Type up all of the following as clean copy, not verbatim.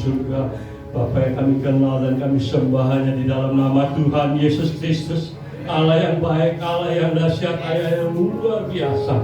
surga. Bapa yang kami kenal dan kami sembah hanya di dalam nama Tuhan Yesus Kristus, Allah yang baik, Allah yang dahsyat, Allah yang luar biasa.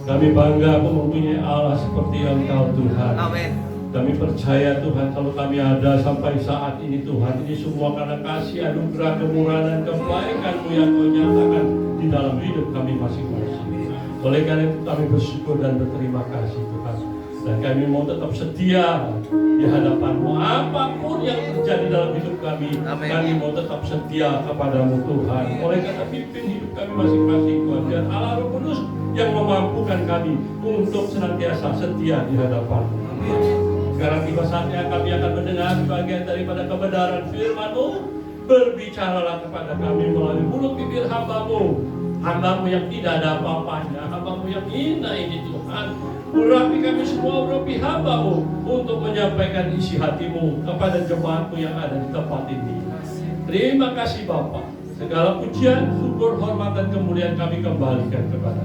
Kami bangga mempunyai Allah seperti Engkau Tuhan. Amin. Kami percaya Tuhan, kalau kami ada sampai saat ini Tuhan, ini semua karena kasih, anugerah, kemurahan dan kebaikan-Mu yang Kau nyatakan di dalam hidup kami masing-masing. Oleh karena itu kami bersyukur dan berterima kasih Tuhan. Dan kami mau tetap setia di hadapan-Mu. Apapun yang terjadi dalam hidup kami, Amin. kami mau tetap setia kepada-Mu Tuhan. Oleh karena pimpin hidup kami masing-masing Tuhan. Biar Allah Roh Kudus yang memampukan kami untuk senantiasa setia di hadapan-Mu. Sekarang tiba saatnya kami akan mendengar bagian daripada kebenaran firman-Mu. Berbicaralah kepada kami melalui mulut bibir hamba-Mu. Hamba-Mu yang tidak ada apa-apanya, hamba-Mu yang hina ini Tuhan. Urapi kami semua, urapi hamba-Mu untuk menyampaikan isi hati-Mu kepada jemaat-Mu yang ada di tempat ini. Terima kasih Bapa. Segala pujian, syukur, hormat, dan kemuliaan kami kembalikan kepada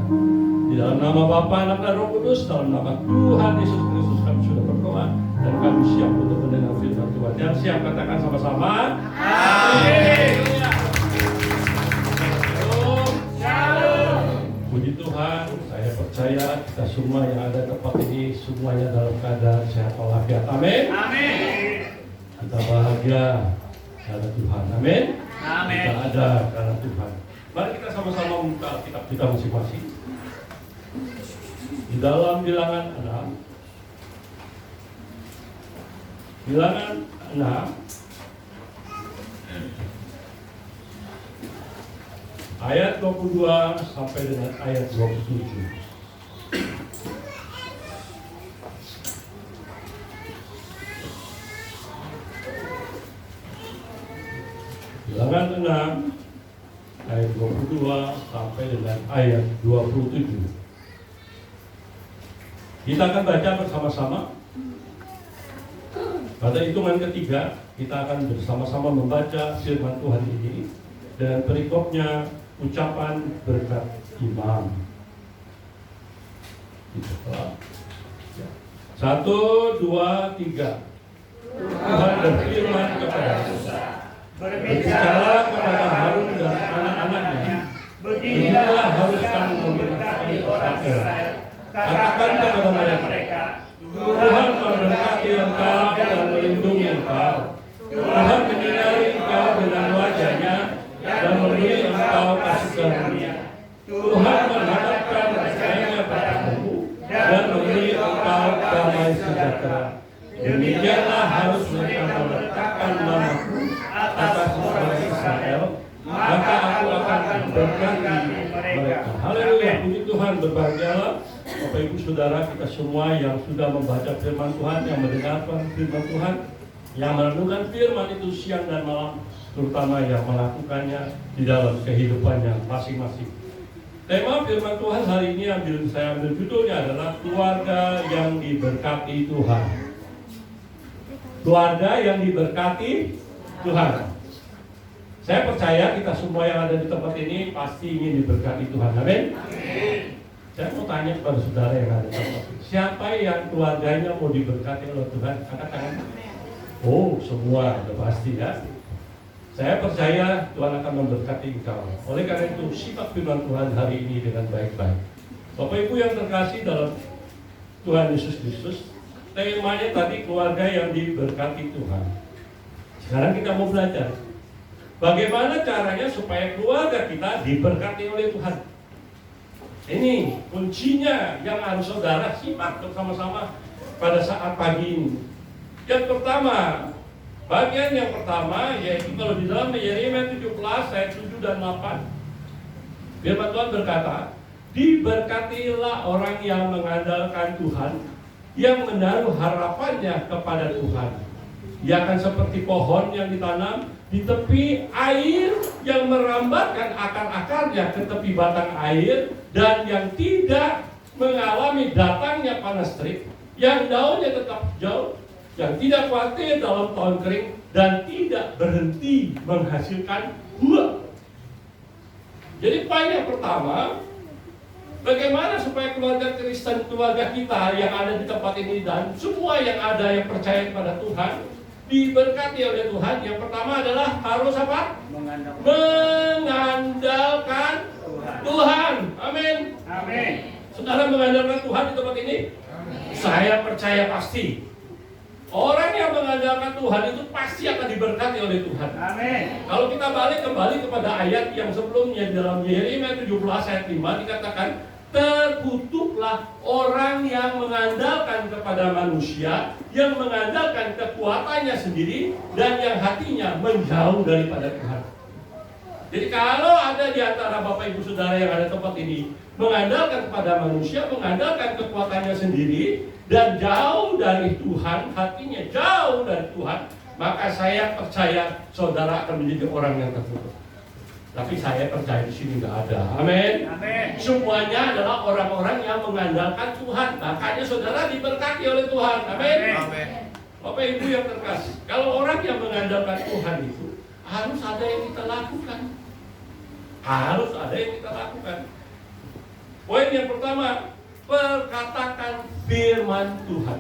di dalam nama Bapa, Anak, dan Roh Kudus, dalam nama Tuhan Yesus Kristus kami sudah berdoa dan kami siap untuk mendengar firman Tuhan. Yang siap katakan sama-sama. Amin. Puji Tuhan, saya percaya kita semua yang ada di tempat ini semuanya dalam keadaan sehat walafiat. Amin. Amin. Kita bahagia karena Tuhan. Amin. Amin. Kita ada karena Tuhan. Mari kita sama-sama membuka kitab kita masing-masing. Di dalam Bilangan 6. Bilangan 6 ayat 22 sampai dengan ayat 27. Bilangan 6 ayat 22 sampai dengan ayat 27. Kita akan baca bersama-sama. Pada hitungan ketiga kita akan bersama-sama membaca firman Tuhan ini dengan perikopnya ucapan berkat imam. Satu, dua, tiga. Tuhan berfirman kepada Musa, berbicara kepada Harun dan anak-anaknya, beginilah harus kamu memberkati orang Israel. Katakan kepada mereka, Tuhan memberkati engkau dan melindungi engkau. Tuhan menyinari engkau dengan wajahnya dan memberi engkau kasih karunia. Tuhan menghadapkan wajahnya padamu dan memberi engkau damai sejahtera. Demikianlah harus mereka meletakkan namaku atas orang Israel, maka aku akan memberkati mereka. Haleluya, puji Tuhan, berbahagialah Bapak Ibu Saudara kita semua yang sudah membaca firman Tuhan, yang mendengarkan firman Tuhan, yang merenungkan firman itu siang dan malam, terutama yang melakukannya di dalam kehidupannya masing-masing. Tema firman Tuhan hari ini saya ambil judulnya adalah keluarga yang diberkati Tuhan. Keluarga yang diberkati Tuhan. Saya percaya kita semua yang ada di tempat ini pasti ingin diberkati Tuhan. Amin. Saya mau tanya kepada saudara yang ada di tempat ini, siapa yang keluarganya mau diberkati oleh Tuhan? Angkat tangan. Oh, semua, sudah pasti ya. Saya percaya Tuhan akan memberkati engkau. Oleh karena itu, simak firman Tuhan hari ini dengan baik-baik. Bapak Ibu yang terkasih dalam Tuhan Yesus Kristus, temanya tadi keluarga yang diberkati Tuhan. Sekarang kita mau belajar bagaimana caranya supaya keluarga kita diberkati oleh Tuhan. Ini kuncinya yang harus saudara simak bersama-sama pada saat pagi ini. Yang pertama, bagian yang pertama yaitu kalau di dalam Yeremia 17 ayat 7 dan 8, firman Tuhan berkata, diberkatilah orang yang mengandalkan Tuhan, yang menaruh harapannya kepada Tuhan. Ia akan seperti pohon yang ditanam di tepi air, yang merambatkan akar-akarnya ke tepi batang air, dan yang tidak mengalami datangnya panas terik, yang daunnya tetap hijau, yang tidak khawatir dalam tahun kering, dan tidak berhenti menghasilkan buah. Jadi poin yang pertama, Bagaimana supaya keluarga Kristen, keluarga kita yang ada di tempat ini dan semua yang ada yang percaya kepada Tuhan diberkati oleh Tuhan? Yang pertama adalah harus apa? Mengandalkan Tuhan. Amin. Amin. Saudara mengandalkan Tuhan di tempat ini? Saya percaya pasti. Orang yang mengandalkan Tuhan itu pasti akan diberkati oleh Tuhan. Amin. Kalau kita balik kembali kepada ayat yang sebelumnya dalam Yeremia 17 ayat 5 dikatakan, terkutuklah orang yang mengandalkan kepada manusia, yang mengandalkan kekuatannya sendiri, dan yang hatinya menjauh daripada Tuhan. Jadi kalau ada di antara Bapak Ibu Saudara yang ada tempat ini mengandalkan kepada manusia, mengandalkan kekuatannya sendiri, dan jauh dari Tuhan, hatinya jauh dari Tuhan, maka saya percaya saudara akan menjadi orang yang terkutuk. Tapi saya percaya di sini nggak ada. Amin. Amin. Semuanya adalah orang-orang yang mengandalkan Tuhan. Makanya saudara diberkati oleh Tuhan. Amin. Amin. Bapak Ibu yang terkasih, kalau orang yang mengandalkan Tuhan itu harus ada yang kita lakukan. Harus ada yang kita lakukan. Poin yang pertama, perkatakan firman Tuhan.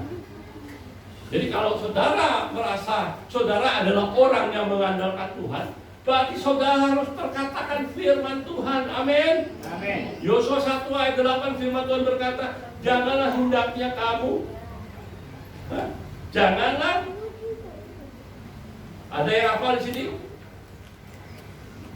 Jadi kalau saudara merasa saudara adalah orang yang mengandalkan Tuhan, berarti saudara harus perkatakan firman Tuhan. Amin. Amin. Yosua 1 ayat 8 firman Tuhan berkata, janganlah hendaknya kamu, janganlah, ada yang hafal di sini?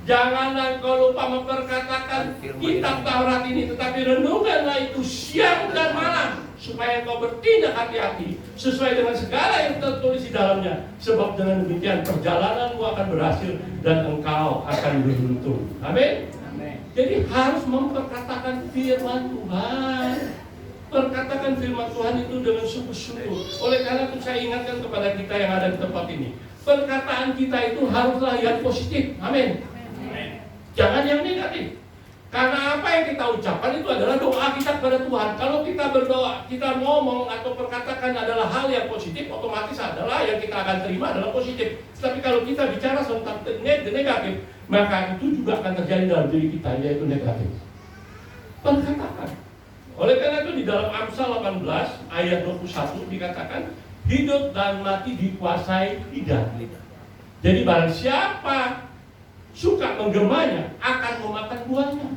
Janganlah engkau lupa memperkatakan kitab Taurat ini, tetapi renungkanlah itu siang dan malam, supaya engkau bertindak hati-hati sesuai dengan segala yang tertulis di dalamnya. Sebab dengan demikian perjalananmu akan berhasil dan engkau akan beruntung. Amin. Jadi harus memperkatakan firman Tuhan. Perkatakan firman Tuhan itu dengan sungguh-sungguh. Oleh karena itu saya ingatkan kepada kita yang ada di tempat ini, perkataan kita itu haruslah yang positif. Amin. Jangan yang negatif. Karena apa yang kita ucapkan itu adalah doa kita kepada Tuhan. Kalau kita berdoa, kita ngomong atau perkatakan adalah hal yang positif, otomatis adalah yang kita akan terima adalah positif. Tapi kalau kita bicara tentang negatif, maka itu juga akan terjadi dalam diri kita, yaitu negatif. Perkatakan. Oleh karena itu di dalam Amsal 18 ayat 21 dikatakan, hidup dan mati dikuasai lidah. Jadi barang siapa suka menggemanya akan memakan buahnya.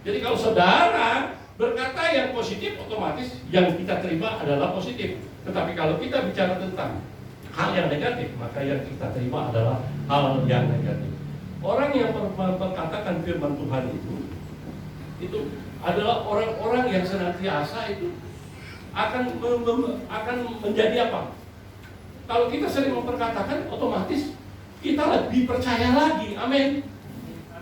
Jadi kalau saudara berkata yang positif, otomatis yang kita terima adalah positif. Tetapi kalau kita bicara tentang hal yang negatif, maka yang kita terima adalah hal yang negatif. Orang yang memperkatakan firman Tuhan itu adalah orang-orang yang senantiasa itu akan menjadi apa? Kalau kita sering memperkatakan, otomatis kita lebih percaya lagi. Amin.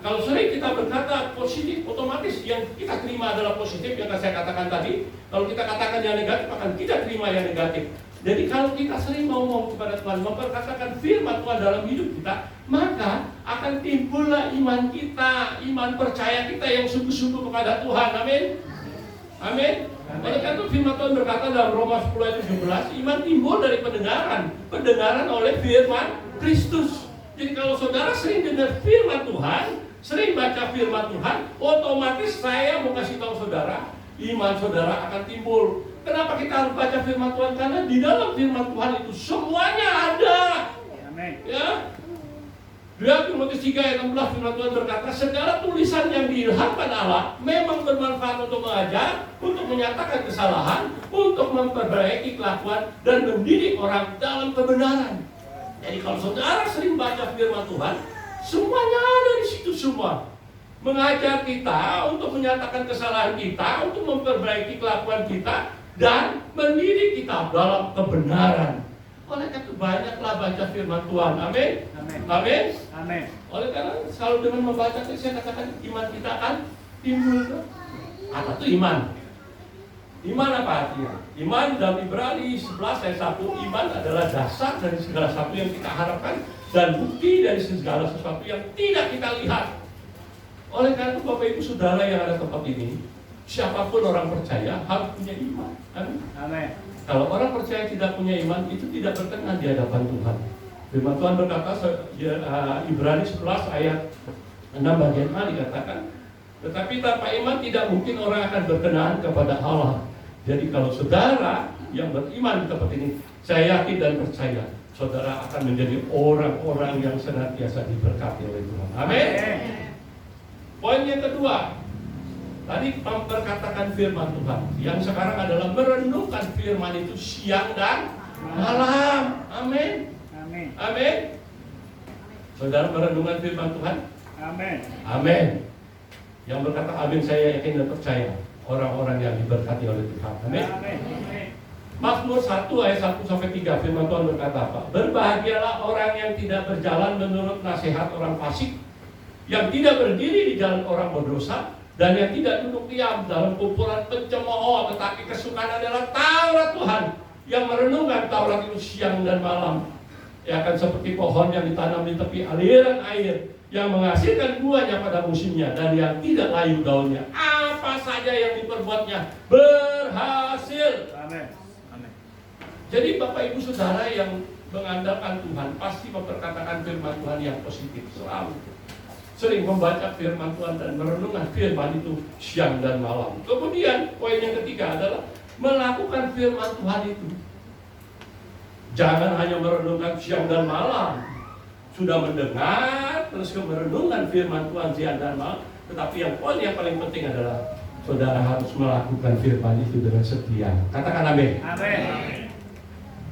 Kalau sering kita berkata positif, otomatis yang kita terima adalah positif yang saya katakan tadi. Kalau kita katakan yang negatif, akan kita terima yang negatif. Jadi kalau kita sering ngomong kepada Tuhan, memperkatakan firman Tuhan dalam hidup kita, maka akan timbullah iman kita, iman percaya kita yang sungguh-sungguh kepada Tuhan. Amin. Amin. Oleh karena itu firman Tuhan berkata dalam Roma 10 ayat 17, iman timbul dari pendengaran oleh firman Kristus. Jadi kalau saudara sering dengar firman Tuhan, sering baca firman Tuhan, otomatis saya mau kasih tahu saudara, iman saudara akan timbul. Kenapa kita harus baca firman Tuhan? Karena di dalam firman Tuhan itu semuanya ada. Amin. Ya. 2 Timotius 3 ayat 16 firman Tuhan berkata, segala tulisan yang diilhamkan Allah memang bermanfaat untuk mengajar, untuk menyatakan kesalahan, untuk memperbaiki kelakuan dan mendidik orang dalam kebenaran. Jadi kalau saudara sering baca firman Tuhan, semuanya ada di situ semua. Mengajar kita untuk menyatakan kesalahan kita, untuk memperbaiki kelakuan kita, dan mendidik kita dalam kebenaran. Oleh karena itu banyaklah baca firman Tuhan. Amin. Amin. Amin. Amin. Oleh karena selalu dengan membaca itu saya katakan iman kita akan timbul. Apa itu iman? Iman apa artinya? Iman dalam Ibrani 11 ayat 1, iman adalah dasar dari segala sesuatu yang kita harapkan dan bukti dari segala sesuatu yang tidak kita lihat. Oleh karena itu Bapak Ibu Saudara yang ada tempat ini, siapapun orang percaya harus punya iman. Amin. Amin. Kalau orang percaya tidak punya iman, itu tidak berkenan di hadapan Tuhan. Firman Tuhan berkata, Ibrani 11 ayat 6 bagian A dikatakan, Tetapi tanpa iman tidak mungkin orang akan berkenan kepada Allah. Jadi kalau saudara yang beriman di tempat ini, saya yakin dan percaya, saudara akan menjadi orang-orang yang senantiasa diberkati oleh Tuhan. Amin. Poin yang kedua, tadi memperkatakan firman Tuhan. Yang sekarang adalah merenungkan firman itu siang dan malam. Amin. Amin. Amin. Saudara merenungkan firman Tuhan? Amin. Amin. Yang berkata amin saya yakin dan percaya orang-orang yang diberkati oleh Tuhan. Amin. Mazmur 1 ayat 1 sampai 3 firman Tuhan berkata apa? Berbahagialah orang yang tidak berjalan menurut nasihat orang fasik, yang tidak berdiri di jalan orang berdosa, dan yang tidak duduk diam dalam kumpulan pencemooh, tetapi kesukaan adalah Taurat Tuhan, yang merenungkan Taurat itu siang dan malam. Ia akan seperti pohon yang ditanam di tepi aliran air, yang menghasilkan buahnya pada musimnya, dan yang tidak layu daunnya. Apa saja yang diperbuatnya berhasil. Amin. Jadi Bapak Ibu Saudara yang mengandalkan Tuhan pasti memperkatakan firman Tuhan yang positif selalu. Sering membaca firman Tuhan dan merenungkan firman itu siang dan malam. Kemudian poin yang ketiga adalah melakukan firman Tuhan itu. Jangan hanya merenungkan siang dan malam. Sudah mendengar terus merenungkan firman Tuhan siang dan malam. Tetapi yang poin yang paling penting adalah saudara harus melakukan firman itu dengan setia. Katakan amin. Amin.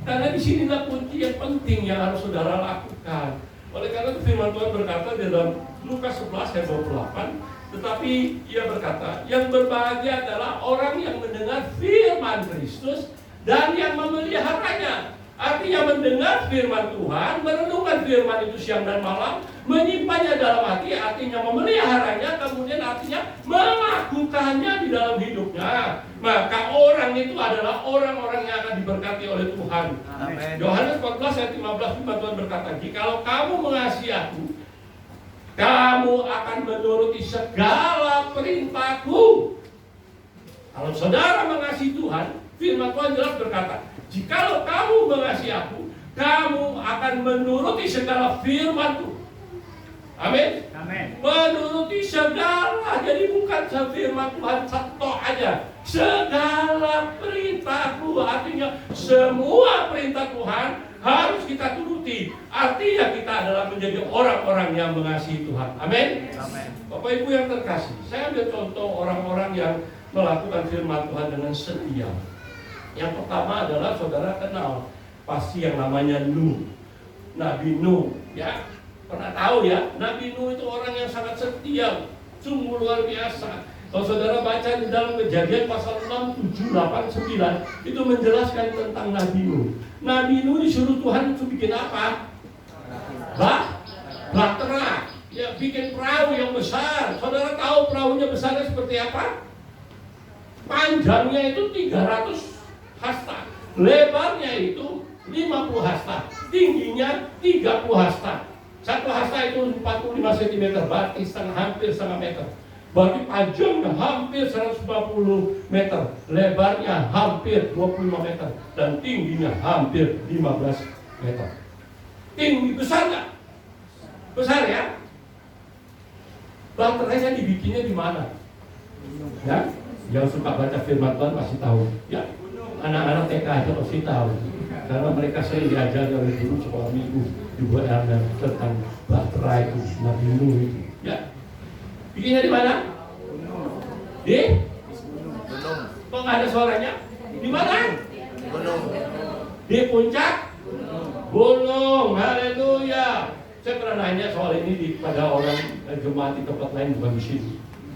Karena disinilah kunci yang penting yang harus saudara lakukan. Oleh karena itu firman Tuhan berkata di dalam Lukas 11 ayat 28, tetapi ia berkata, yang berbahagia adalah orang yang mendengar firman Kristus dan yang memeliharanya. Artinya mendengar firman Tuhan, merenungkan firman itu siang dan malam, menyimpannya dalam hati, artinya memeliharanya, kemudian artinya melakukannya di dalam hidupnya. Maka orang itu adalah orang-orang yang akan diberkati oleh Tuhan. Amin. Yohanes 14 ayat 15 firman Tuhan berkata, jikalau kamu mengasihi aku, kamu akan menuruti segala perintahku. Kalau saudara mengasihi Tuhan, firman Tuhan jelas berkata, jikalau kamu mengasihi aku, kamu akan menuruti segala firman-Ku. Amin. Amin. Menuruti segala, jadi bukan firman Tuhan satu aja. Segala perintah-Ku, artinya semua perintah Tuhan harus kita turuti. Artinya kita adalah menjadi orang-orang yang mengasihi Tuhan. Amin. Amin. Bapak Ibu yang terkasih, saya ambil contoh orang-orang yang melakukan firman Tuhan dengan setia. Yang pertama adalah saudara kenal pasti yang namanya Nuh, Nabi Nuh, ya pernah tahu ya, Nabi Nuh itu orang yang sangat setia, sungguh luar biasa. Kalau saudara baca di dalam Kejadian pasal 6, 7, 8, 9 itu menjelaskan tentang Nabi Nuh. Nabi Nuh disuruh Tuhan itu bikin apa? Bahtera, ya bikin perahu yang besar. Saudara tahu perahunya besarnya seperti apa? Panjangnya itu 300 hasta, lebarnya itu 50 hasta, tingginya 30 hasta. Satu hasta itu 45 cm, berarti hampir setengah meter. Berarti panjangnya hampir 150 meter, lebarnya hampir 25 meter, dan tingginya hampir 15 meter. Tinggi besar nggak? Besar ya? Baterainya dibikinnya di mana? Ya, yang suka baca firman Tuhan pasti tahu. Ya, anak-anak TK aja pasti tahu, karena mereka sering diajar oleh guru sekolah minggu di UR dan tentang baterai itu, Nabi Nuh itu. Ya, bikinnya di mana? Di Gunung. kok nggak ada suaranya? Di mana? Gunung. Di puncak gunung. Haleluya. Saya pernah nanya soal ini pada orang jemaat di tempat lain, bukan di sini.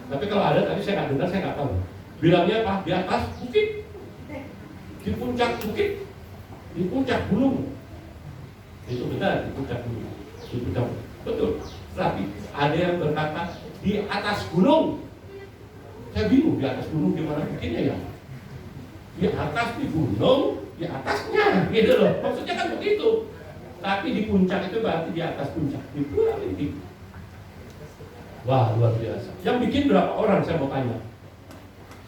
Tapi kalau ada tadi saya nggak dengar, saya nggak tahu. Bilangnya apa? Di atas bukit. Di puncak bukit, di puncak gunung. Itu benar, di puncak gunung. Di puncak, betul. Tapi ada yang berkata di atas gunung. Saya bingung, di atas gunung gimana bikinnya ya? Di atas di gunung, di atasnya, gitu loh. Maksudnya kan begitu. Tapi di puncak itu berarti di atas puncak. Di puncak itu. Wah, luar biasa. Yang bikin berapa orang saya mau tanya?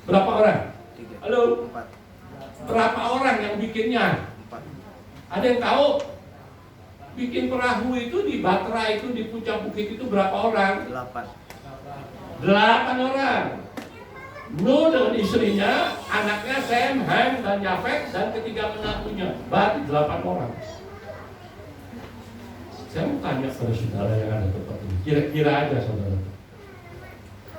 Berapa orang? 3. Halo? 4. Berapa orang yang bikinnya? 4. Ada yang tahu? Bikin perahu itu di Batra itu di puncak bukit itu berapa orang? 8. 8 orang. Nuh dengan istrinya, anaknya Sem, Ham, dan Yafet, dan ketiga menantunya. Berarti 8 orang. Saya mau tanya pada saudara yang ada tempat ini, kira-kira aja saudara,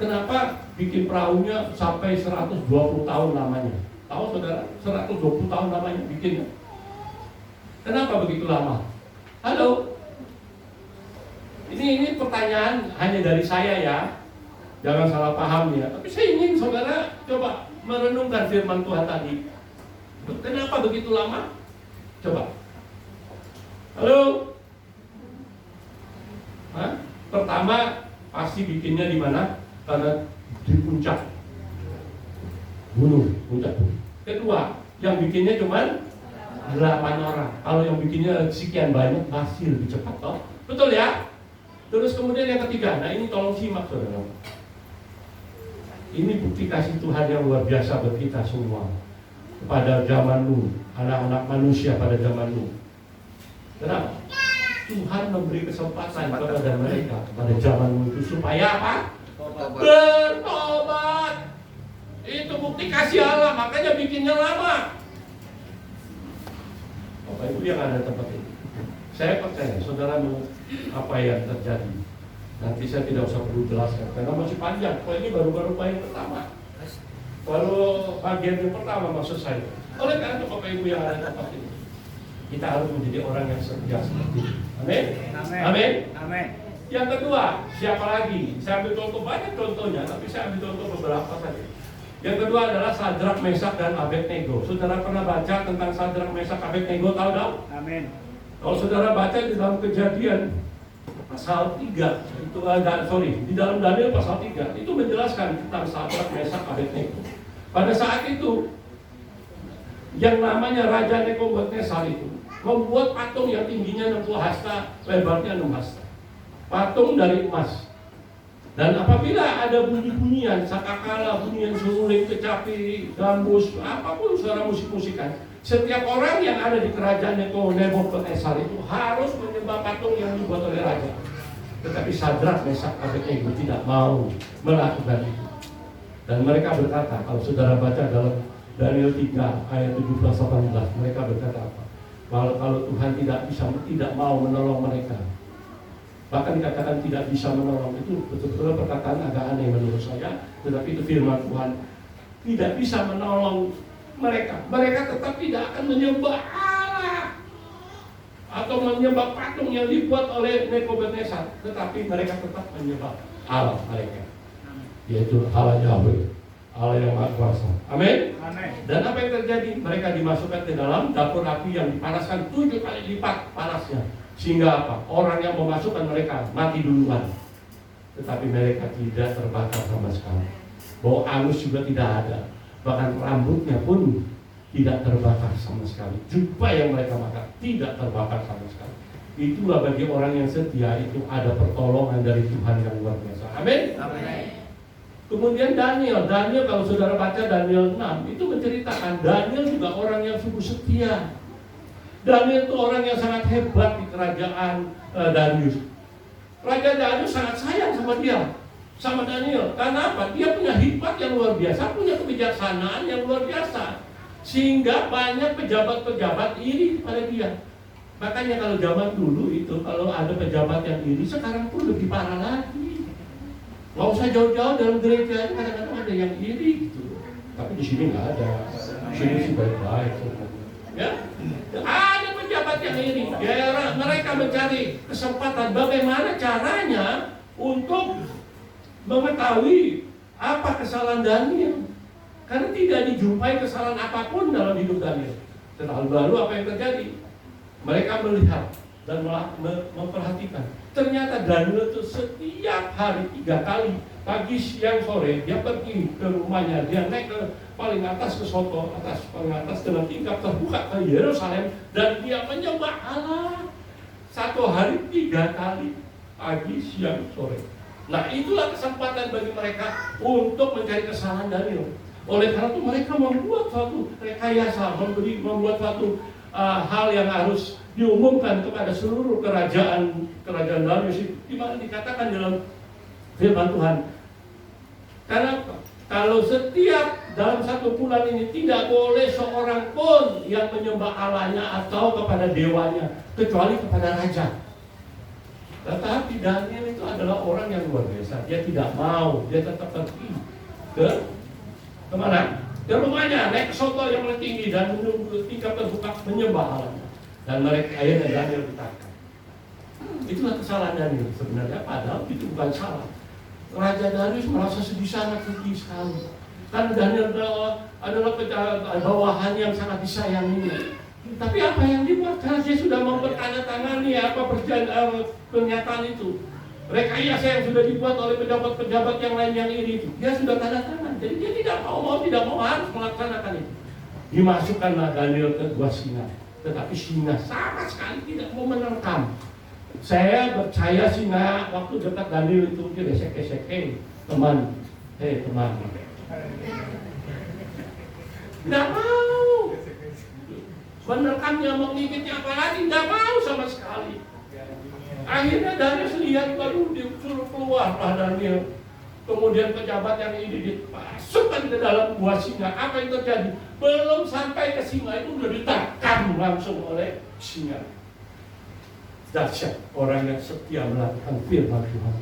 kenapa bikin perahunya sampai 120 tahun lamanya? Tahu saudara, 120 tahun lamanya bikinnya. Kenapa begitu lama? Halo? Ini pertanyaan hanya dari saya ya. Jangan salah paham ya. Tapi saya ingin saudara coba merenungkan firman Tuhan tadi. Kenapa begitu lama? Coba. Halo? Hah? Pertama pasti bikinnya di mana? Karena di puncak gunung, puncak gunung. Kedua, yang bikinnya cuma 8 orang. Kalau yang bikinnya sekian banyak pasti lebih cepat toh. Betul ya? Terus kemudian yang ketiga, nah ini tolong simak saudara. Ini bukti kasih Tuhan yang luar biasa buat kita semua. Pada zaman Nuh, anak-anak manusia pada zaman Nuh. Kenapa? Tuhan memberi kesempatan kepada mereka pada zaman Nuh itu supaya apa? Bertobat. Itu bukti kasih Allah, makanya bikinnya lama. Bapak Ibu yang ada tempat ini, saya percaya saudara apa yang terjadi. Nanti saya tidak usah perlu jelaskan karena masih panjang. Kalau ini baru-baru yang pertama, baru bagian yang pertama maksud saya. Oleh karena itu Bapak Ibu yang ada tempat ini, kita harus menjadi orang yang setia seperti ini. Amin. Amin. Amin. Yang kedua, siapa lagi? Saya ambil contoh banyak contohnya, tapi saya ambil contoh beberapa saja. Yang kedua adalah Sadrak, Mesak, dan Abednego. Saudara pernah baca tentang Sadrak, Mesak, Abednego, tahu dong? Amin. Kalau saudara baca di dalam Kejadian pasal 3, di dalam Daniel pasal 3, itu menjelaskan tentang Sadrak, Mesak, Abednego. Pada saat itu, yang namanya Raja Nebukadnezar itu membuat patung yang tingginya 60 hasta, lebarnya 6 hasta. Patung dari emas. Dan apabila ada bunyi-bunyian, sakakala, bunyian seruling, kecapi, gambus, apapun suara musik-musikan, setiap orang yang ada di kerajaan Nebukadnezar itu harus menyembah patung yang dibuat oleh raja. Tetapi Sadrak, Mesak, Abednego tidak mau melakukan itu. Dan mereka berkata, kalau saudara baca dalam Daniel 3 ayat 17-18, mereka berkata apa? Kalau Tuhan tidak mau menolong mereka, bahkan dikatakan tidak bisa menolong, itu betul-betul perkataan agak aneh menurut saya. Tetapi itu firman Tuhan, tidak bisa menolong mereka. Mereka tetap tidak akan menyembah Allah atau menyembah patung yang dibuat oleh Nebukadnezar, tetapi mereka tetap menyembah Allah mereka, yaitu Allah Yahweh, Allah yang Maha Kuasa. Amin. Dan apa yang terjadi? Mereka dimasukkan ke dalam dapur api yang dipanaskan 7 kali lipat panasnya. Sehingga apa? Orang yang memasukkan mereka mati duluan. Tetapi mereka tidak terbakar sama sekali. Bau angus juga tidak ada. Bahkan rambutnya pun tidak terbakar sama sekali. Jubah yang mereka makan tidak terbakar sama sekali. Itulah bagi orang yang setia, itu ada pertolongan dari Tuhan yang luar biasa. Amin. Kemudian Daniel kalau saudara baca Daniel 6, itu menceritakan Daniel juga orang yang sungguh setia. Daniel itu orang yang sangat hebat di kerajaan Darius. Raja Darius sangat sayang sama dia, sama Daniel. Karena apa? Dia punya hikmat yang luar biasa, punya kebijaksanaan yang luar biasa. Sehingga banyak pejabat-pejabat iri pada dia. Makanya kalau zaman dulu itu, kalau ada pejabat yang iri, sekarang pun lebih parah lagi. Nggak usah jauh-jauh dalam gereja, kadang-kadang ada yang iri gitu. Tapi di sini nggak ada. Di sini sih baik-baik. Ya, ada pejabat yang iri. Ya, mereka mencari kesempatan bagaimana caranya untuk mengetahui apa kesalahan Daniel. Karena tidak dijumpai kesalahan apapun dalam hidup Daniel. Lalu apa yang terjadi? Mereka melihat dan memperhatikan. Ternyata Daniel itu setiap hari 3 kali, pagi, siang, sore, dia pergi ke rumahnya, dia naik ke paling atas ke Soto, paling atas dengan tingkap terbuka ke Yerusalem, dan dia menyembah Allah 1 hari 3 kali, pagi, siang, sore. Nah, itulah kesempatan bagi mereka untuk mencari kesalahan Daniel. Oleh karena itu mereka membuat suatu rekayasa, membuat suatu hal yang harus diumumkan kepada seluruh kerajaan Darius, di mana dikatakan dalam firman Tuhan, Karena apa? Kalau setiap dalam 1 bulan ini tidak boleh seorang pun yang menyembah Allahnya atau kepada dewanya, kecuali kepada raja. Tetapi Daniel itu adalah orang yang luar biasa. Dia tidak mau, dia tetap pergi ke kemana? Ke rumahnya, naik ke soto yang paling tinggi dan menunggu tingkat terbuka menyembah Allahnya. Dan mereka akhirnya Daniel ditangkap. Itulah kesalahan Daniel sebenarnya, padahal itu bukan salah. Raja Darius merasa sangat sedih sekali. Karena Daniel adalah bawahan yang sangat disayanginya. Tapi apa yang dibuat? Karena dia sudah mempertandatangani apa pernyataan itu. Rekayasa yang sudah dibuat oleh pejabat-pejabat yang lain yang iri itu, dia sudah tanda tangan. Jadi dia tidak mau harus melaksanakan itu. Dimasukkanlah Daniel ke gua singa. Tetapi singa sama sekali tidak mau menerkam. Saya percaya singa waktu dekat Daniel itu dia gesek-gesek, teman. Tidak mau. Menerkamnya, menggigitnya apalagi, tidak mau sama sekali. Akhirnya Daniel lihat baru disuruh keluar Daniel. Kemudian pejabat yang ini dimasukkan ke dalam gua singa. Apa yang terjadi? Belum sampai ke singa itu sudah ditakam langsung oleh singa. Dahsyat orang yang setia melakukan firman Tuhan.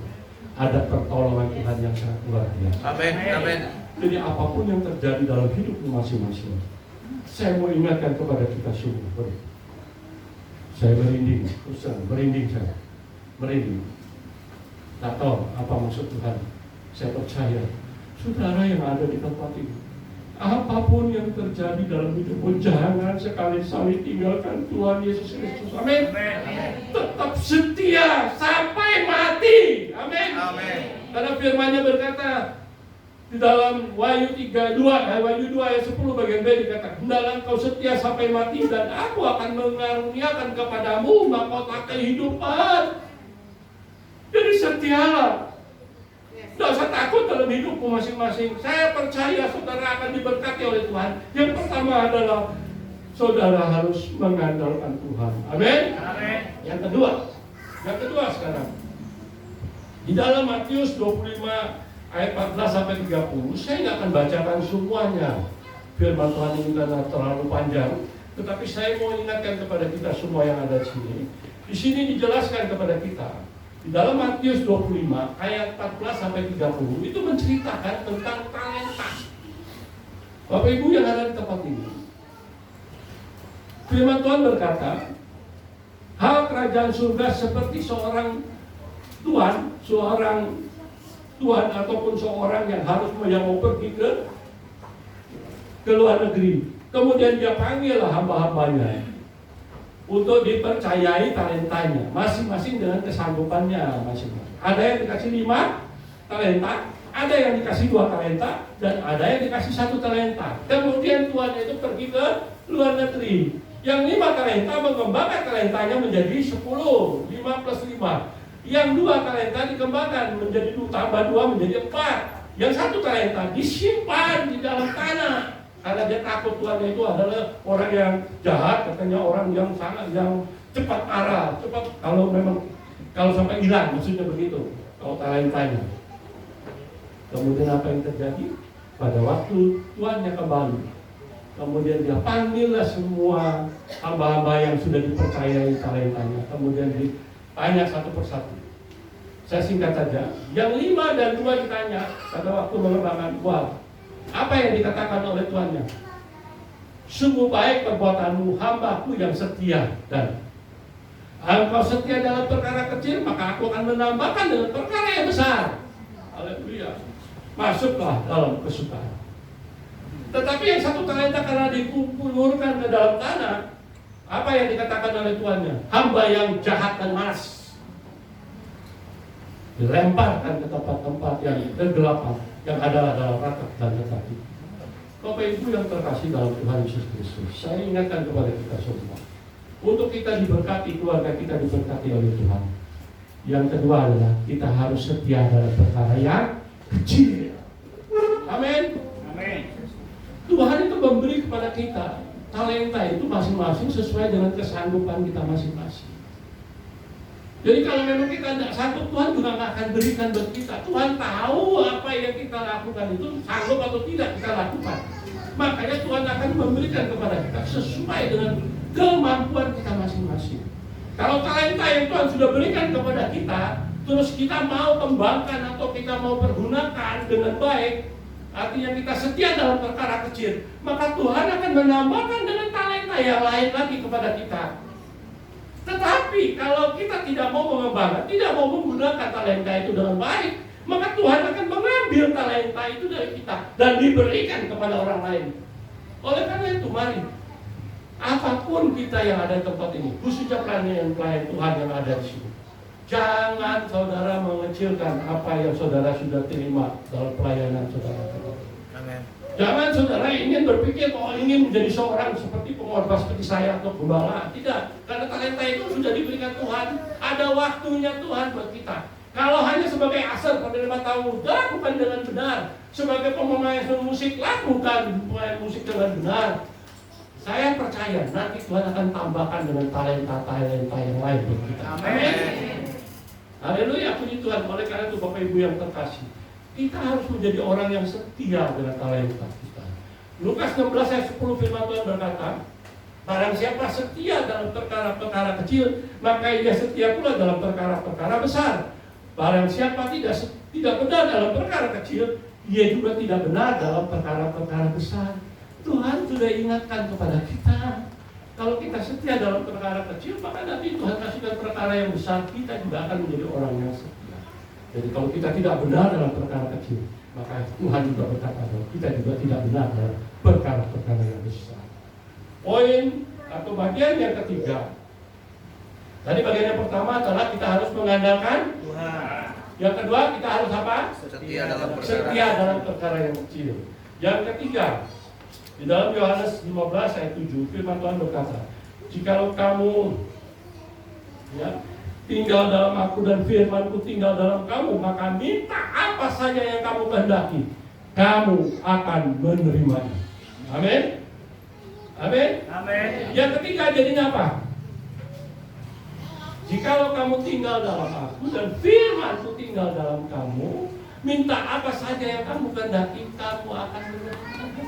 Ada pertolongan Tuhan yang sangat luar biasa. Amin. Amin. Jadi apapun yang terjadi dalam hidupmu masing-masing, saya mau ingatkan kepada kita semua. Saya merinding, merinding. Tak tahu apa maksud Tuhan. Saya percaya, saudara yang ada di tempat ini, apapun yang terjadi dalam hidupmu, jangan sekali-kali tinggalkan Tuhan Yesus Kristus. Amin. Tetap setia sampai mati. Amin. Karena firman-Nya berkata di dalam Wahyu 2 ayat 10 bagian B dikatakan, hendaklah engkau setia sampai mati dan aku akan mengaruniakan kepadamu mahkota kehidupan. Jadi setialah. Tidak usah takut dalam hidupmu masing-masing. Saya percaya saudara akan diberkati oleh Tuhan. Yang pertama adalah saudara harus mengandalkan Tuhan. Amin. Yang kedua sekarang. Di dalam Matius 25 ayat 14 sampai 30, saya nggak akan bacakan semuanya. Firman Tuhan ini karena terlalu panjang. Tetapi saya mau ingatkan kepada kita semua yang ada di sini. Di sini dijelaskan kepada kita. Di dalam Matius 25 ayat 14 sampai 30 itu menceritakan tentang talenta. Bapak Ibu yang ada di tempat ini, firman Tuhan berkata, hal kerajaan surga seperti seorang tuan ataupun seorang yang mau pergi ke luar negeri. Kemudian dia panggillah hamba-hambanya untuk dipercayai talentanya, masing-masing dengan kesanggupannya masing-masing. Ada yang dikasih 5 talenta, ada yang dikasih 2 talenta, dan ada yang dikasih 1 talenta. Kemudian tuannya itu pergi ke luar negeri. Yang 5 talenta mengembangkan talentanya menjadi 10, 5 plus 5. Yang 2 talenta dikembangkan menjadi tambah 2 menjadi 4. Yang 1 talenta disimpan di dalam tanah. Karena dia takut tuannya itu adalah orang yang jahat, katanya orang yang cepat marah, cepat kalau sampai hilang, maksudnya begitu. Kalau talentanya. Kemudian apa yang terjadi? Pada waktu tuannya kembali, kemudian dia panggillah semua hamba-hamba yang sudah dipercayai talentanya. Kemudian ditanya satu persatu. Saya singkat saja. Yang 5 dan 2 ditanya pada waktu mengembangkan buah. Apa yang dikatakan oleh tuannya? Sungguh baik perbuatanmu, hambaku yang setia, dan engkau setia dalam perkara kecil, maka aku akan menambahkan dengan perkara yang besar. Haleluya. Masuklah dalam kesukaan. Tetapi yang 1 talenta karena dikumpulkan ke dalam tanah, apa yang dikatakan oleh tuannya? Hamba yang jahat dan malas, dilemparkan ke tempat-tempat yang kegelapan yang ada dalam rangkap dan tetapi. Bapak Ibu yang terkasih dalam Tuhan Yesus Kristus, saya ingatkan kepada kita semua, untuk kita diberkati, keluarga kita diberkati oleh Tuhan. Yang kedua adalah kita harus setia dalam perkara yang kecil. Amin. Tuhan itu memberi kepada kita talenta itu masing-masing sesuai dengan kesanggupan kita masing-masing. Jadi kalau memang kita tidak sanggup, Tuhan juga nggak akan berikan buat kita. Tuhan tahu apa yang kita lakukan itu sanggup atau tidak kita lakukan. Makanya Tuhan akan memberikan kepada kita sesuai dengan kemampuan kita masing-masing. Kalau talenta yang Tuhan sudah berikan kepada kita, terus kita mau kembangkan atau kita mau pergunakan dengan baik, artinya kita setia dalam perkara kecil, maka Tuhan akan menambahkan dengan talenta yang lain lagi kepada kita. Tetapi kalau kita tidak mau mengembangkan, tidak mau menggunakan talenta itu dengan baik, maka Tuhan akan mengambil talenta itu dari kita dan diberikan kepada orang lain. Oleh karena itu, mari, apapun kita yang ada di tempat ini, khususnya pelayan Tuhan yang ada di sini, jangan saudara mengecilkan apa yang saudara sudah terima dalam pelayanan saudara. Amin. Jangan saudara ingin berpikir ingin menjadi seorang seperti pengorban seperti saya atau gembala. Tidak, karena talenta itu sudah diberikan Tuhan. Ada waktunya Tuhan buat kita. Kalau hanya sebagai asal penerima tahu, lakukan dengan benar. Sebagai pemain musik, lakukan pemain musik dengan benar. Saya percaya nanti Tuhan akan tambahkan dengan talenta-talenta yang lain buat kita. Amin. Haleluya, puji Tuhan. Oleh karena itu Bapak Ibu yang terkasih, kita harus menjadi orang yang setia dengan talenta kita. Lukas 16 ayat 10 firman Tuhan berkata, barang siapa setia dalam perkara-perkara kecil, maka ia setia pula dalam perkara-perkara besar. Barang siapa tidak benar dalam perkara kecil, ia juga tidak benar dalam perkara-perkara besar. Tuhan sudah ingatkan kepada kita, kalau kita setia dalam perkara kecil, maka nanti Tuhan kasihkan perkara yang besar, kita juga akan menjadi orang yang setia. Jadi kalau kita tidak benar dalam perkara kecil, maka Tuhan juga berkata bahwa kita juga tidak benar dalam perkara-perkara yang besar. Poin atau bagian yang ketiga, tadi bagian yang pertama adalah kita harus mengandalkan Tuhan. Yang kedua, kita harus apa? Setia dalam perkara yang kecil. Yang ketiga, di dalam Yohanes 15 ayat 7, firman Tuhan berkata, jikalau kamu tinggal dalam aku dan firmanku tinggal dalam kamu, maka minta apa saja yang kamu kehendaki, kamu akan menerimanya. Amin. Amin. Amin. Yang ketiga jadinya apa? Jikalau kamu tinggal dalam aku dan firmanku tinggal dalam kamu, minta apa saja yang kamu kehendaki, kamu akan menerimanya.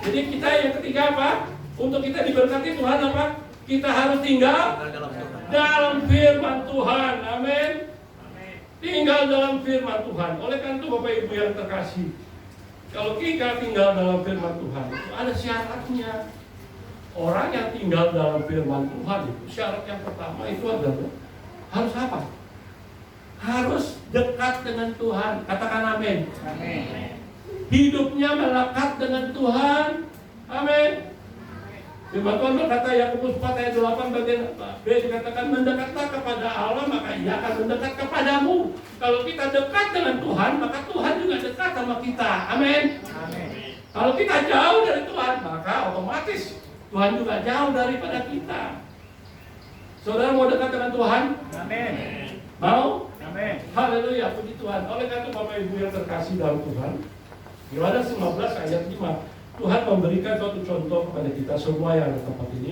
Jadi kita yang ketiga apa? Untuk kita diberkati Tuhan apa? Kita harus tinggal dalam firman Tuhan. Amin. Tinggal dalam firman Tuhan. Oleh karena itu Bapak Ibu yang terkasih, kalau kita tinggal dalam firman Tuhan, itu ada syaratnya. Orang yang tinggal dalam firman Tuhan itu syarat yang pertama itu adalah harus apa? Harus dekat dengan Tuhan. Katakan amin. Amin. Hidupnya melekat dengan Tuhan. Amin. Firman Tuhan berkata Yakobus 4 ayat 8 bagian B dikatakan, mendekatlah kepada Allah maka ia akan mendekat kepadamu. Kalau kita dekat dengan Tuhan, maka Tuhan juga dekat sama kita. Amin. Amin. Kalau kita jauh dari Tuhan, maka otomatis Tuhan juga jauh daripada kita. Saudara mau dekat dengan Tuhan? Amin. Mau? Amin. Haleluya, puji Tuhan. Oleh karena itu Bapak Ibu yang terkasih dalam Tuhan, Yohanes 15 ayat 5, Tuhan memberikan suatu contoh kepada kita semua yang ada di tempat ini.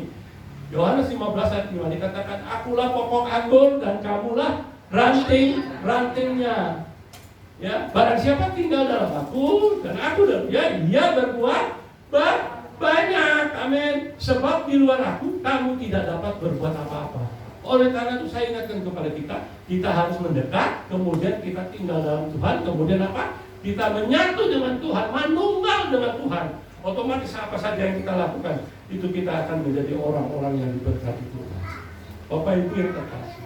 Yohanes 15 ayat 5 dikatakan, akulah pokok anggur dan kamulah ranting-rantingnya. Ya, barang siapa tinggal dalam aku dan aku dalam dia, ia berbuah banyak. Amin. Sebab di luar aku kamu tidak dapat berbuat apa-apa. Oleh karena itu saya ingatkan kepada kita harus mendekat, kemudian kita tinggal dalam Tuhan, kemudian apa? Kita menyatu dengan Tuhan, manunggal dengan Tuhan. Otomatis apa saja yang kita lakukan, itu kita akan menjadi orang-orang yang diberkati Tuhan. Bapak Ibu yang terkasih,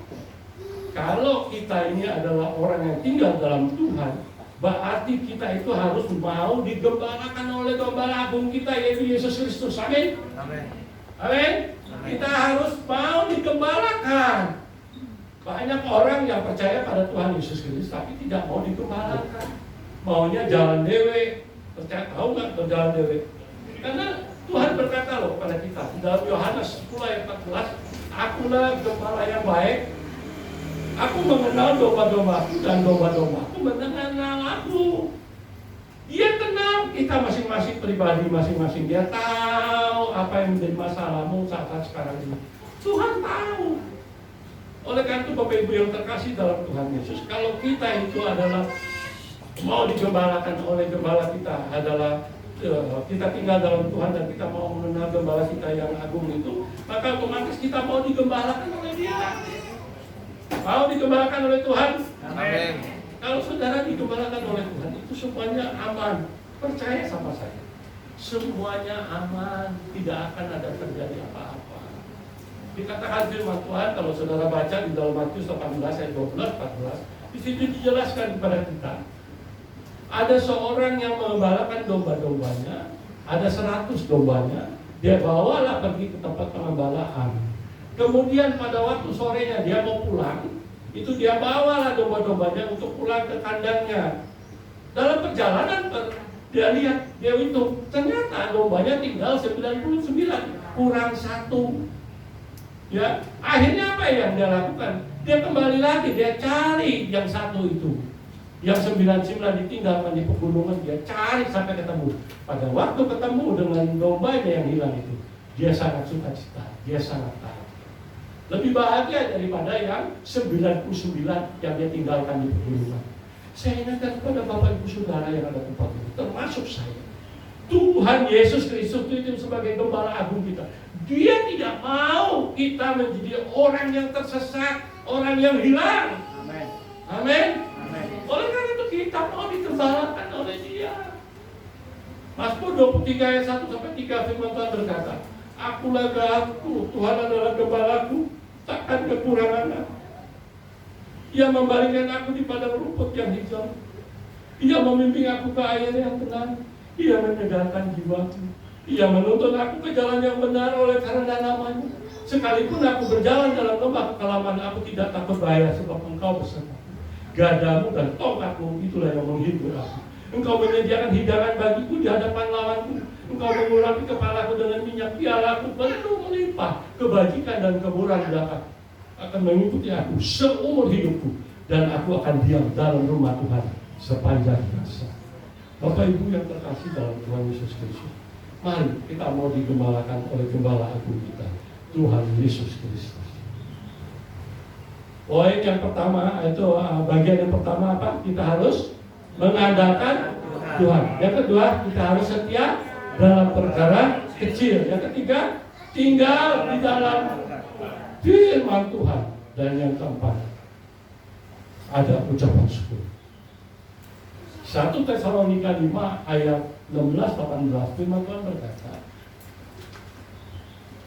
kalau kita ini adalah orang yang tinggal dalam Tuhan, berarti kita itu harus mau digembalakan oleh gembala agung kita, yaitu Yesus Kristus. Amin. Amin. Amin. Kita harus mau digembalakan. Banyak orang yang percaya pada Tuhan Yesus Kristus tapi tidak mau digembalakan. Maunya jalan dewe. Percaya, tahu nggak berjalan dewe? Karena Tuhan berkata loh kepada kita dalam Yohanes 10 ayat 14, akulah gembala yang baik. Aku mengenal domba-dombaku dan domba-dombaku mengenal aku. Dia kenal kita masing-masing pribadi masing-masing. Dia tahu apa yang menjadi masalahmu saat sekarang ini. Tuhan tahu. Oleh karena itu Bapak Ibu yang terkasih dalam Tuhan Yesus, kalau kita itu adalah mau digembalakan oleh gembala kita adalah kita tinggal dalam Tuhan dan kita mau mengenal gembala kita yang agung itu, maka otomatis kita mau digembalakan oleh Dia. Mau digembalakan oleh Tuhan. Amin. Kalau saudara digembalakan oleh Tuhan, itu semuanya aman. Percaya sama saya. Semuanya aman, tidak akan ada terjadi apa-apa. Dikatakan firman Tuhan, kalau saudara baca di dalam Matius 18 ayat 12, 14, di situ dijelaskan kepada kita. Ada seorang yang mengembalakan domba-dombanya, ada 100 dombanya, dia bawalah pergi ke tempat pengembalaan. Kemudian pada waktu sorenya dia mau pulang, itu dia bawalah domba-dombanya untuk pulang ke kandangnya. Dalam perjalanan dia lihat, dia hitung, ternyata dombanya tinggal 99, kurang 1. Ya, akhirnya apa yang dia lakukan? Dia kembali lagi, dia cari yang 1 itu. Yang 99 ditinggalkan di pegunungan, dia cari sampai ketemu. Pada waktu ketemu dengan dombanya yang hilang itu, dia sangat sukacita, dia sangat tahu. Lebih bahagia daripada yang 99 yang dia tinggalkan di pegunungan. Saya ingatkan kepada Bapak Ibu Saudara yang ada tempat ini, termasuk saya. Tuhan Yesus Kristus itu sebagai gembala agung kita. Dia tidak mau kita menjadi orang yang tersesat, orang yang hilang. Amin. Amin. Amin. Oleh karena itu kita mau digembalakan oleh Dia. Mazmur 23 ayat 1 sampai 3 firman Tuhan berkata, Akulah Galaku, Tuhan adalah gembalaku, takkan kekurangan aku. Ia membaringkan aku di padang rumput yang hijau. Ia membimbing aku ke air yang tenang. Ia menyegarkan jiwaku. Ia menuntun aku ke jalan yang benar oleh karena namanya. Sekalipun aku berjalan dalam lembah kekelaman, aku tidak takut bahaya sebab Engkau bersamaku. Gadamu dan tongkatmu itulah yang menghibur aku. Engkau menyediakan hidangan bagiku di hadapan lawanku. Engkau mengurapi kepalaku dengan minyak, pialaku penuh melimpah. Kebajikan dan kemurahan belakang akan mengikuti aku seumur hidupku, dan aku akan diam dalam rumah Tuhan sepanjang masa. Bapak Ibu yang terkasih dalam Tuhan Yesus Kristus, mari kita mau digembalakan oleh gembala agung kita, Tuhan Yesus Kristus. Poin yang pertama itu bagian yang pertama apa? Kita harus mengandalkan Tuhan. Yang kedua, kita harus setia dalam perkara kecil. Yang ketiga, tinggal di dalam firman Tuhan. Dan yang keempat, ada ucapan syukur. 1 Tesalonika 5 ayat 16-18 firman Tuhan berkata,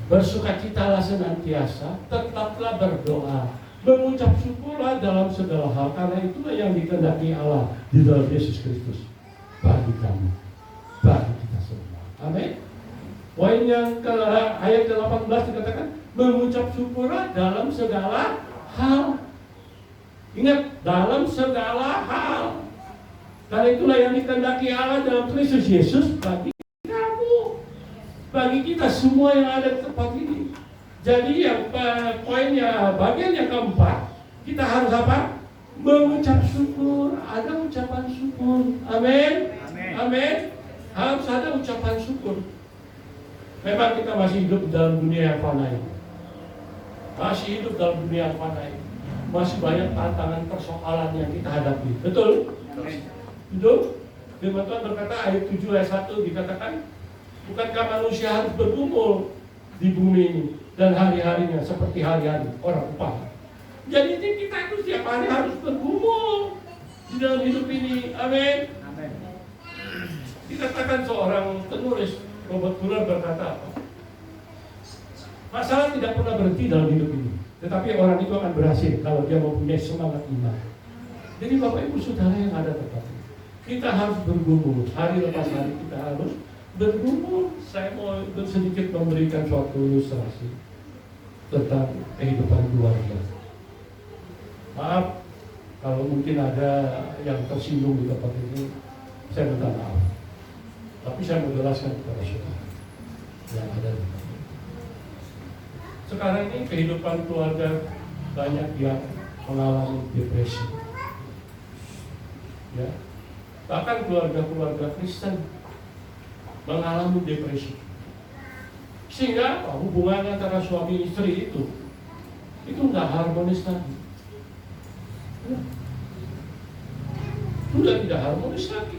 bersukacitalah senantiasa, tetaplah berdoa, mengucap syukurlah dalam segala hal, karena itulah yang dikehendaki Allah di dalam Yesus Kristus bagi kamu, bagi kita semua. Amin. Poin yang ke ayat 18 dikatakan, mengucap syukurlah dalam segala hal. Ingat, dalam segala hal. Karena itulah yang dikehendaki Allah dalam Kristus Yesus bagi kamu, bagi kita semua yang ada di tempat ini. Jadi yang poinnya, bagian yang keempat, kita harus apa? Mengucap syukur. Ada ucapan syukur. Amin. Amin. Harus ada ucapan syukur. Memang kita masih hidup dalam dunia yang fana ini. Masih hidup dalam dunia yang fana ini. Masih banyak tantangan persoalan yang kita hadapi. Betul? Betul? Firman Tuhan berkata ayat 7 ayat 1 dikatakan, bukankah manusia harus bergumul di bumi ini dan hari-harinya seperti hari-hari orang upah. Jadi kita itu setiap hari harus bergumul di dalam hidup ini. Amin. Amin. Dikatakan seorang penulis Robert Fuller berkata apa? Masalah tidak pernah berhenti dalam hidup ini, tetapi orang itu akan berhasil kalau dia mempunyai semangat iman. Jadi Bapak Ibu Saudara yang ada tempat ini, kita harus bergumul, hari lepas hari kita harus bergumul. Saya mau sedikit memberikan suatu ilustrasi tentang kehidupan keluarga. Maaf kalau mungkin ada yang tersinggung di tempat ini, saya minta maaf. Tapi saya mau jelaskan kepada saudara yang ada di tempat ini. Sekarang ini kehidupan keluarga banyak yang mengalami depresi. Ya, bahkan keluarga-keluarga Kristen mengalami depresi. Sehingga hubungan antara suami istri itu itu nggak harmonis lagi. Sudah tidak harmonis lagi.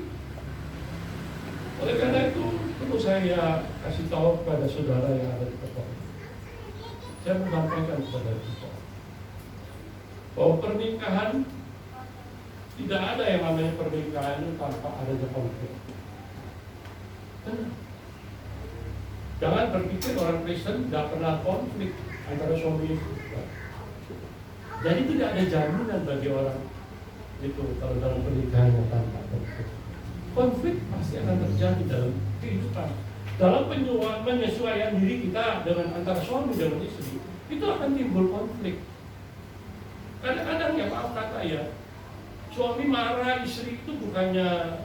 Oleh karena itu perlu saya kasih tahu kepada saudara yang ada di tempat ini. Saya menyampaikan kepada kita bahwa pernikahan tidak ada yang namanya pernikahan itu tanpa adanya konflik. Jangan berpikir orang Kristen tidak pernah konflik antara suami istri. Jadi tidak ada jaminan bagi orang itu kalau dalam pernikahan yang tanpa konflik. Konflik pasti akan terjadi dalam kehidupan. Dalam penyesuaian diri kita dengan antara suami dan istri, itu akan timbul konflik. Kadang-kadang ya maaf kata ya, suami marah, istri itu bukannya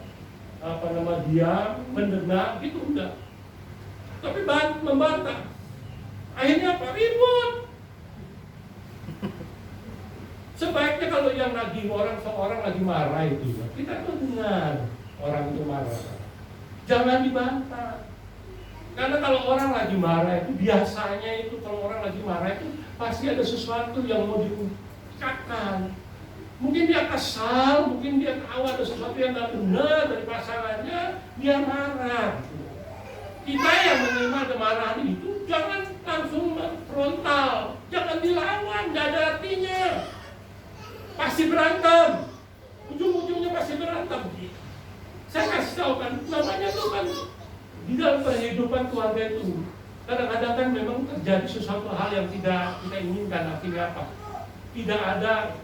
diam, mendengar, gitu enggak. Tapi membantah. Akhirnya apa? Ribut. Sebaiknya kalau yang lagi seorang lagi marah itu, kita tuh dengar orang itu marah. Jangan dibantah. Karena kalau orang lagi marah itu biasanya itu kalau orang lagi marah itu pasti ada sesuatu yang mau diucapkan. Mungkin dia kesal, mungkin dia tahu ada sesuatu yang tidak benar dari pasangannya, dia marah. Kita yang menerima kemarahan itu jangan langsung frontal, jangan dilawan, tidak ada artinya. Pasti berantem, ujung-ujungnya pasti berantem. Saya kasih tahu kan, namanya itu kan di dalam kehidupan keluarga itu kadang-kadang kan memang terjadi sesuatu hal yang tidak kita inginkan. Artinya apa? Tidak ada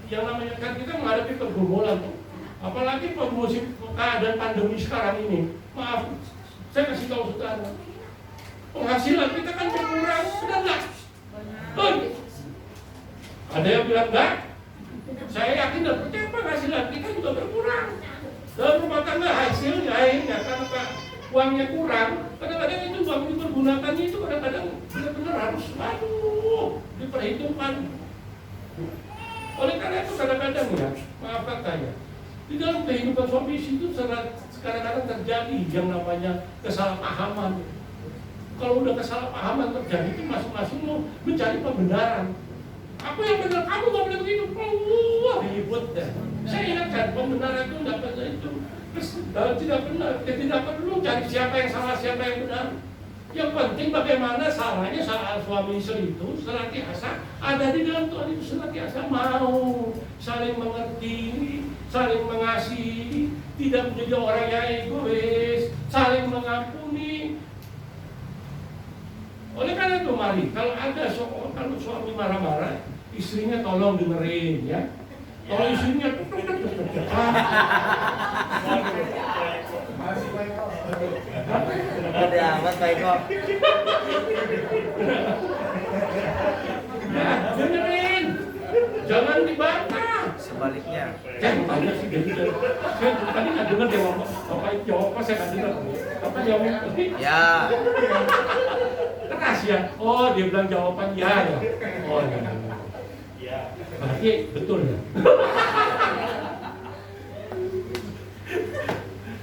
yang namanya kan kita menghadapi pergumulan tuh. Apalagi musim keadaan pandemi sekarang ini. Maaf, saya kasih tahu saudara, penghasilan kita kan berkurang, sudah enggak? Ada yang bilang enggak? Saya yakin dan percaya penghasilan kita juga berkurang. Dalam rumah tangga hasilnya akhirnya karena uangnya kurang, kadang-kadang itu uang dipergunakan itu kadang-kadang benar-benar harus diperhitungkan. Oleh karena itu kadang-kadang ya, maaf katanya, di dalam kehidupan suami istri itu kadang-kadang terjadi yang namanya kesalahpahaman. Kalau udah kesalahpahaman terjadi itu masing-masing mau mencari pembenaran. Aku yang benar, kamu nggak boleh begitu. Wah, ribut deh. Saya ingatkan pembenaran itu tidak benar itu. Tidak benar, tidak perlu cari siapa yang salah, siapa yang benar. Yang penting bagaimana salahnya saat suami istri itu senantiasa ada di dalam Tuhan itu senantiasa mau saling mengerti, saling mengasihi, tidak menjadi orang yang egois, saling mengampuni. Oleh karena itu mari kalau ada kalau suami marah-marah, istrinya tolong dengerin ya. Kalau istrinya Ada amat Pak Eko. Ya, dengerin. Jangan dibantah. Sebaliknya. Saya tanya sih gitu. Saya tadi nggak dengar dia ngomong. Bapak jawab apa saya nggak dengar. Bapak jawab Ya. keras ya. Oh dia bilang jawaban ya. Oh ya. Ya. Berarti betul ya.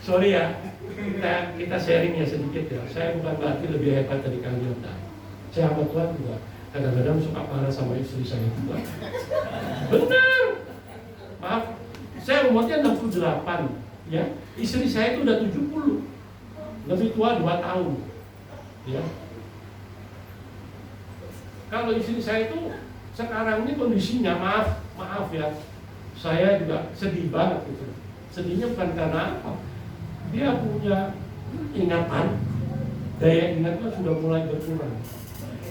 Sorry ya. Kita sharing ya sedikit ya. Saya bukan berarti lebih hebat dari kalian. Saya sama Tuhan juga kadang-kadang suka marah sama istri saya juga. Benar. Maaf, saya umurnya 68 ya. Istri saya itu udah 70. Lebih tua 2 tahun. Ya. Kalau istri saya itu sekarang ini kondisinya maaf ya. Saya juga sedih banget gitu. Sedihnya bukan karena apa? Dia punya ingatan, daya ingatnya sudah mulai berkurang.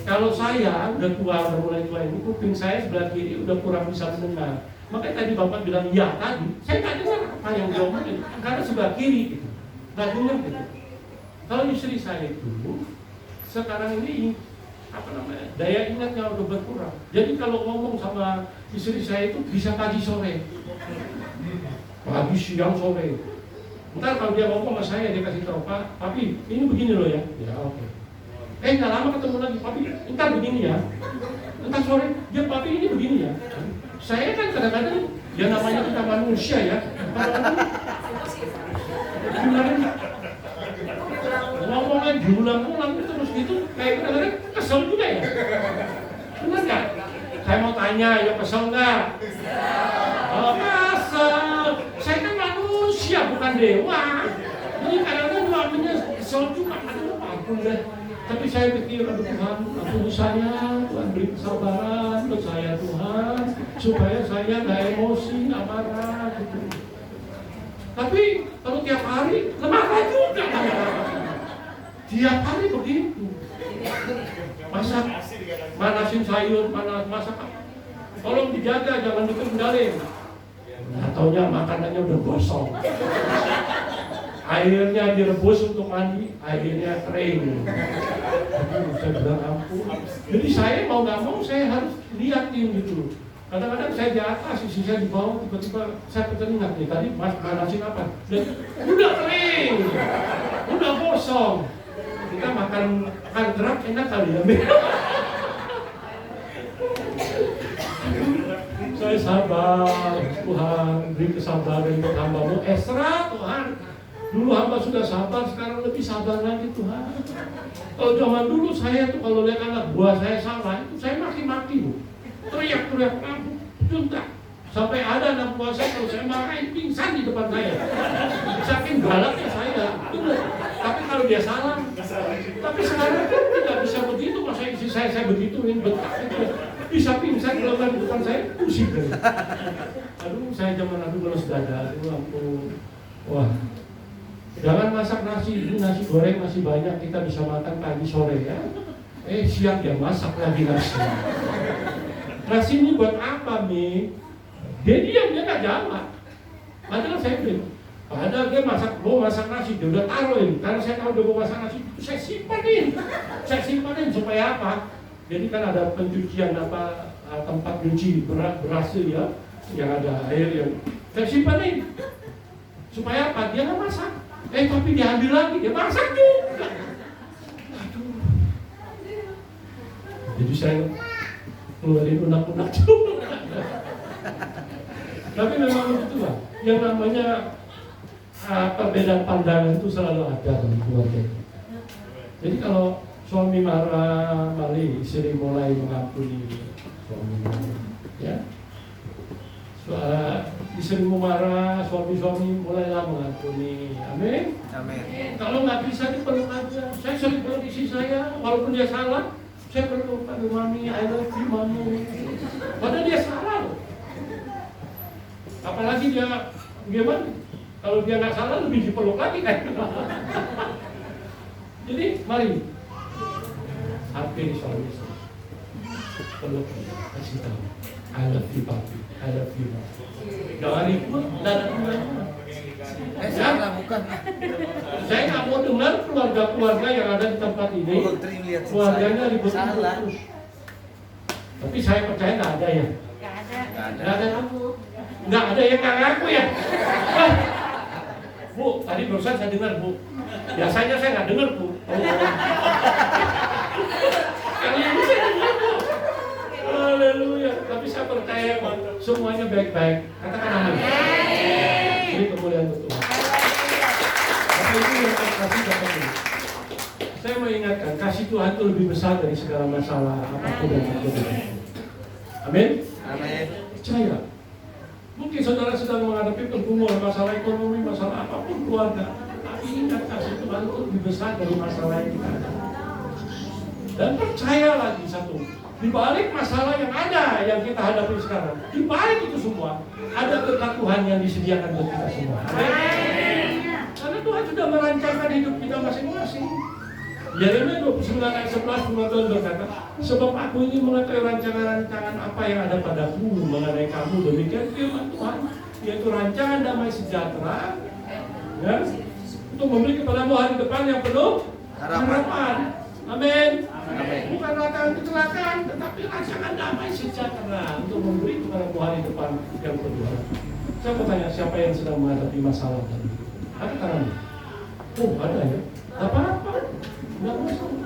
Kalau saya udah mulai tua ini, kuping saya sebelah kiri udah kurang bisa mendengar. Makanya tadi Bapak bilang ya tadi, saya nggak dengar apa yang dia omongin karena sebelah kiri gitu, nggak dengar gitu. Kalau istri saya itu sekarang ini daya ingatnya udah berkurang. Jadi kalau ngomong sama istri saya itu bisa pagi sore, pagi siang sore. Ntar kalau dia ngomong sama saya, dia kasih tahu, Pak, Papi, ini begini loh ya. Ya oke. Nggak lama ketemu lagi, Papi, ntar begini ya. Ntar sore, dia Papi ini begini ya. Saya kan kadang-kadang, ya namanya kita manusia ya. Ngomongnya diulang-ulang terus gitu, kayak kadang-kadang kesel juga ya. Benar nggak? Saya mau tanya, ya kesel nggak? Oh, kesel. Saya kan manusia, bukan dewa. Jadi kadang-kadang doanya kesel juga. Aduh, ampun deh. Tapi saya pikir, aduh Tuhan, ampuni saya, Tuhan beri kesabaran untuk saya Tuhan, supaya saya nggak emosi, nggak marah gitu. Tapi kalau tiap hari, marah juga. Tiap hari begitu. Masak, manasin sayur, masak. Tolong dijaga, jangan dikendalin. Nah, taunya makanannya udah gosong. Airnya direbus untuk mandi, airnya kering. Aduh, saya bilang ampun. Jadi saya mau nggak mau saya harus liatin gitu. Kadang-kadang saya di atas, isi saya di bawah, tiba-tiba saya teringat nih tadi manasin apa? Dan udah kering, udah gosong. Kita makan gerak enak kali ya. Saya sabar, Tuhan beri kesabaran untuk hamba-Mu. Esra Tuhan. Dulu hamba sudah sabar, sekarang lebih sabar lagi Tuhan. Kalau zaman dulu saya tuh kalau lihat anak buah saya salah, itu saya maki-maki bu. Teriak-teriak kamu, juntak. Sampai ada anak buah saya kalau saya marahin pingsan di depan saya. Saking galaknya saya, bener. Tapi kalau dia salah, tapi sekarang kan tidak bisa begitu. Masa isi saya begituin, betah itu. Bisa pingsan kalau di depan saya, pusing. Aduh, saya zaman aduh lemes dada, aduh ampun. Wah. Jangan masak nasi, ini nasi goreng masih banyak, kita bisa makan pagi sore ya. Siang ya masak lagi nasi. Nasi ini buat apa Mi? Dia diam, dia nggak jawab. Padahal saya bilang, padahal dia mau masak nasi, dia udah taruhin. Karena saya tahu dia mau masak nasi, itu saya simpanin supaya apa? Jadi kan ada pencucian tempat cuci beras ya, yang ada air yang saya simpanin. Supaya apa? Dia nggak masak. Tapi diambil lagi, dia masak juga. Aduh. Jadi saya ngeluarin unak-unak juga. Tapi memang begitu lah. Yang namanya perbedaan pandangan itu selalu ada dalam keluarga. Jadi kalau suami marah, mali istri mulai mengampuni suami, ya. Istri marah, suami mulailah mengampuni. Amin. Amin. Kalau nggak bisa dipeluk aja. Saya sering peluk istri saya, walaupun dia salah, saya peluk, aduh mami, I love you mami. Padahal dia salah loh. Apalagi dia gimana? Kalau dia nggak salah lebih dipeluk lagi kan. Jadi mari hampiri suami istri, peluk, kasih tahu, I love you papi, I love you mami. Jangan ikut dan Salah bukan. Saya nggak mau dengar keluarga-keluarga yang ada di tempat ini keluarganya ribut terus. Tapi saya percaya nggak ada ya. Nggak ada kamu. Nggak ada yang nggak ngaku ya. Bu, tadi barusan saya dengar bu. Biasanya saya nggak dengar bu. Kali ini saya dengar bu. Haleluya. Tapi saya percaya kok semuanya baik-baik. Katakan amin. Ini kemuliaan Tuhan. Apa itu yang kasih dapat ini? Saya mau ingatkan, kasih Tuhan itu lebih besar dari segala masalah apapun yang terjadi. Amin. Amin. Percaya. Mungkin saudara sedang menghadapi pergumulan masalah ekonomi, masalah apapun keluarga. Tapi ingat kasih Tuhan itu lebih besar dari masalah yang kita ada. Dan percaya lagi satu. Di balik masalah yang ada yang kita hadapi sekarang, di balik itu semua ada berkat Tuhan yang disediakan buat kita semua. Amin. Karena Tuhan sudah merancangkan hidup kita masing-masing. Yeremia 29 ayat 11 Tuhan berkata, sebab aku ini mengetahui rancangan-rancangan apa yang ada padaku mengenai kamu, demikian firman Tuhan, yaitu rancangan damai sejahtera, ya, untuk memberi kepadamu hari depan yang penuh harapan. Amin. Bukan rancangan kecelakaan, tetapi rancangan damai sejahtera untuk memberi kepada hari depan yang penuh harapan. Saya mau tanya, siapa yang sedang menghadapi masalah tadi? Ada tangannya? Oh, ada ya? Apa-apa? Tidak masalah.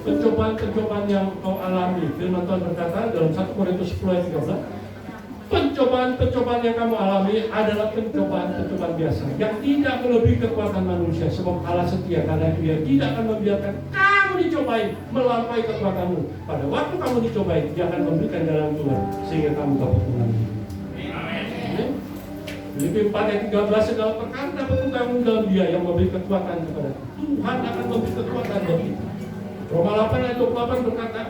Pencobaan-pencobaan yang kau alami, firman Tuhan berkata dalam 1 Korintus 10 ayat 13, pencobaan-pencobaan yang kamu alami adalah pencobaan-pencobaan biasa yang tidak melebihi kekuatan manusia, sebab Allah setia, karena Dia tidak akan membiarkan kamu dicobai melampaui kekuatanmu. Pada waktu kamu dicobai, Dia akan memberikan jalan keluar sehingga kamu dapat mengalami. Amin. Filipi 4 ayat 13, segala perkara dapat kamu dalam Dia yang memberi kekuatan kepada Tuhan akan memberi kekuatan bagi kita. Roma 8 ayat 28 berkata,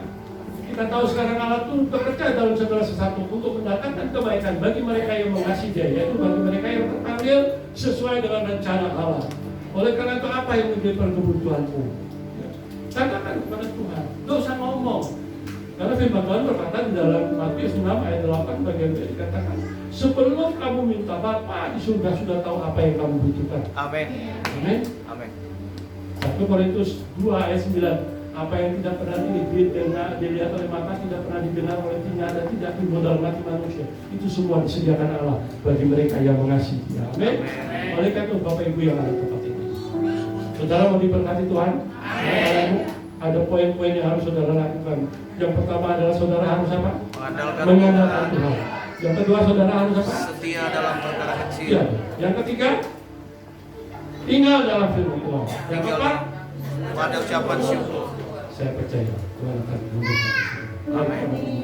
kita tahu sekarang Allah itu bekerja dalam segala sesuatu untuk mendatangkan kebaikan bagi mereka yang mengasihi Dia, yaitu bagi mereka yang terpanggil sesuai dengan rencana Allah. Oleh karena itu apa yang menjadi kebutuhanmu? Katakan kepada Tuhan, gak usah ngomong. Karena firman Tuhan berkata di dalam Matius 6 ayat 8 bagian B dikatakan, sebelum kamu minta, Bapa di surga sudah tahu apa yang kamu butuhkan. Amin. Amin. Amin. 1 Korintus 2 ayat 9, apa yang tidak pernah dilihat oleh mata, tidak pernah didengar oleh telinga, dan tidak timbul dalam hati manusia, itu semua disediakan Allah bagi mereka yang mengasihi Dia. Amin. Oleh karena itu Bapak Ibu yang ada di tempat ini, saudara mau diberkati Tuhan. Ada poin-poin yang harus saudara lakukan. Yang pertama adalah saudara harus apa? Mengandalkan Tuhan. Yang kedua saudara harus apa? Setia dalam perkara kecil. Ya. Yang ketiga, tinggal dalam firman Tuhan. Yang keempat, Pada ucapan syukur. saya percaya Tuhan akan memberkati. Amin.